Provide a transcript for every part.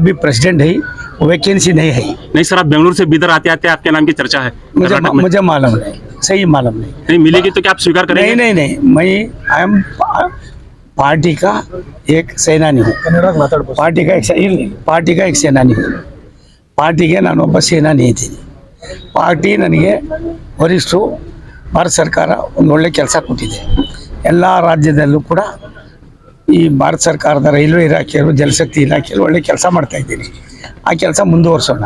अभी प्रेसिडेंट है, वैकेंसी नहीं है। नहीं सर, आप बेंगलुरु से बिदर आते आते आपके नाम की चर्चा है कर्नाटक में। मुझे मालूम नहीं, सही मालूम नहीं। नहीं मिलेगी तो क्या आप स्वीकार करेंगे? नहीं नहीं नहीं, मैं आई एम पार्टी का एक सेनानी हूँ। पार्टी का पार्टी का एक सेनानी हूँ। ಪಾರ್ಟಿಗೆ ನಾನೊಬ್ಬ ಸೇನಾನಿ ಇದ್ದೀನಿ. ಪಾರ್ಟಿ ನನಗೆ ವರಿಷ್ಠರು ಭಾರತ ಸರ್ಕಾರ ಒಂದು ಒಳ್ಳೆ ಕೆಲಸ ಕೊಟ್ಟಿದೆ. ಎಲ್ಲ ರಾಜ್ಯದಲ್ಲೂ ಕೂಡ ಈ ಭಾರತ ಸರ್ಕಾರದ ರೈಲ್ವೆ ಇಲಾಖೆಯವರು ಜಲಶಕ್ತಿ ಇಲಾಖೆಯಲ್ಲಿ ಒಳ್ಳೆ ಕೆಲಸ ಮಾಡ್ತಾ ಇದ್ದೀನಿ. ಆ ಕೆಲಸ ಮುಂದುವರಿಸೋಣ.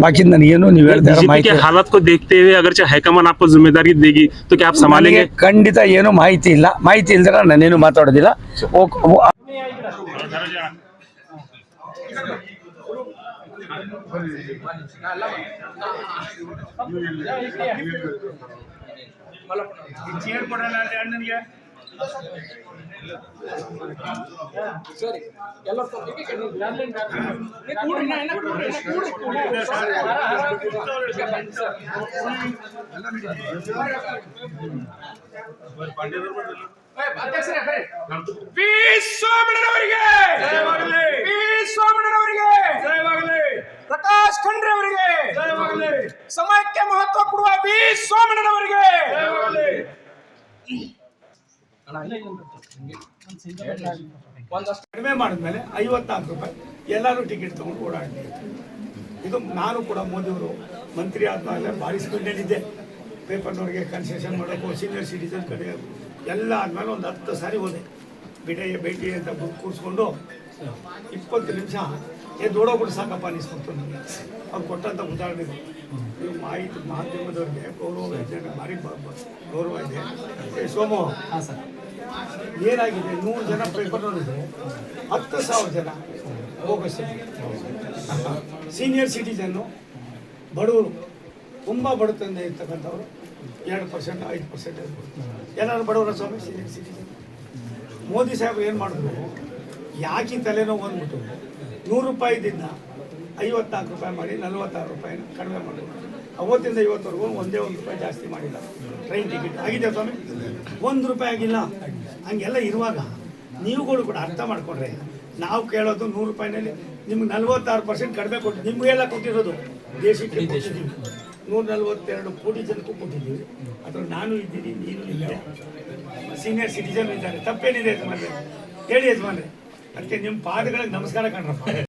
बाकी ನನಗೇನು ನೀವು ಹೇಳಿದ ಮಾಹಿತಿ के हालात को देखते हुए अगर हाईकमान आपको जिम्मेदारी देगी तो क्या आप संभालेंगे? ಖಂಡಿತ ಏನು ಮಾಹಿತಿ ಇಲ್ಲ. ಮಾಹಿತಿ ಇಲ್ದಿರ ನಾನೇನು ಮಾತಾಡೋದಿಲ್ಲ. ಪ್ರಕಾಶ್ ಖಂಡ್ರೆ ಅವರಿಗೆ ಸಮಯಕ್ಕೆ ಮಹತ್ವ ಕೊಡುವ ವಿ ಸೋಮಣ್ಣನವರಿಗೆ ಒಂದಷ್ಟು ಕಡಿಮೆ ಮಾಡಿದ್ಮೇಲೆ 54 ರೂಪಾಯಿ ಎಲ್ಲರೂ ಟಿಕೆಟ್ ತಗೊಂಡು ಓಡಾಡ್ತೀವಿ. ಇದು ನಾನು ಕೂಡ ಮೋದಿಯವರು ಮಂತ್ರಿ ಆದ್ಮೇಲೆ ಭಾರಿ ಸ್ಪೀಡ್ನಲ್ಲಿದ್ದೆ. ಪೇಪರ್ನವ್ರಿಗೆ ಕನ್ಸೆಷನ್ ಮಾಡೋಕ್ಕೂ ಸೀನಿಯರ್ ಸಿಟಿಸನ್ ಕಡೆ ಎಲ್ಲ ಆದಮೇಲೆ ಒಂದು 10 ಸಾರಿ ಹೋದೆ. ಭೇಟಿ ಅಂತ ಬುಕ್ ಕೂರಿಸ್ಕೊಂಡು 20 ನಿಮಿಷ ದೊಡ್ಡೋಗ್ಬಿಟ್ಟು ಸಾಕಪ್ಪ ಅನಿಸ್ಬಿಡ್ತು ನನಗೆ. ಅವ್ರು ಕೊಟ್ಟಂಥ ಉದಾಹರಣೆಗಳು ನೀವು ಮಾಹಿತಿ ಮಾಧ್ಯಮದವ್ರಿಗೆ ಗೌರವ ಇದೆ, ಭಾರಿ ಗೌರವ ಇದೆ. ಸೋಮು ಏನಾಗಿದೆ, 100 ಜನ ಪೇಪರ್ನವರಿದ್ದರೆ 10,000 ಜನ ಬೋಗಸ್ ಸೀನಿಯರ್ ಸಿಟಿಜನ್ನು, ಬಡವರು, ತುಂಬ ಬಡತನ ಇರ್ತಕ್ಕಂಥವ್ರು 2% 5% ಎಲ್ಲರೂ ಬಡವರ ಸ್ವಾಮಿ ಸೀನಿಯರ್ ಸಿಟಿಜನ್. ಮೋದಿ ಸಾಹೇಬರು ಏನು ಮಾಡಿದ್ರು, ಯಾಕೆ ತಲೆನೋವು ಅಂದ್ಬಿಟ್ಟು 100 ರೂಪಾಯಿದಿಂದ 54 ರೂಪಾಯಿ ಮಾಡಿ 46 ರೂಪಾಯಿನ ಕಡಿಮೆ ಮಾಡಿದ್ರು. ಅವತ್ತಿಂದ ಇವತ್ತವರೆಗೂ ಒಂದೇ 1 ರೂಪಾಯಿ ಜಾಸ್ತಿ ಮಾಡಿಲ್ಲ. ಟ್ರೈನ್ ಟಿಕೆಟ್ ಆಗಿದೆ ಸ್ವಾಮಿ, 1 ರೂಪಾಯಿ ಆಗಿಲ್ಲ. ಹಂಗೆಲ್ಲ ಇರುವಾಗ ನೀವುಗಳು ಕೂಡ ಅರ್ಥ ಮಾಡ್ಕೊಂಡ್ರೆ, ನಾವು ಕೇಳೋದು 100 ರೂಪಾಯಿನಲ್ಲಿ ನಿಮ್ಗೆ 46% ಕಡಿಮೆ ಕೊಟ್ಟು ನಿಮಗೆಲ್ಲ ಕೊಟ್ಟಿರೋದು ದೇಶಕ್ಕೆ ಕೊಟ್ಟಿದ್ದೀವಿ. 142 ಕೋಟಿ ಜನಕ್ಕೂ ಕೊಟ್ಟಿದ್ದೀವಿ. ಅದ್ರ ನಾನು ಇದ್ದೀನಿ, ನೀನು ಇದ್ದೆ, ಸೀನಿಯರ್ ಸಿಟಿಜನ್ ಇದ್ದಾರೆ. ತಪ್ಪೇನಿದೆ ಯಜಮಾನ್ರೆ, ಹೇಳಿ ಯಜಮಾನ್ರೆ. ಅದಕ್ಕೆ ನಿಮ್ಮ ಪಾದಗಳಿಗೆ ನಮಸ್ಕಾರ ಕಣ್ರಪ್ಪ.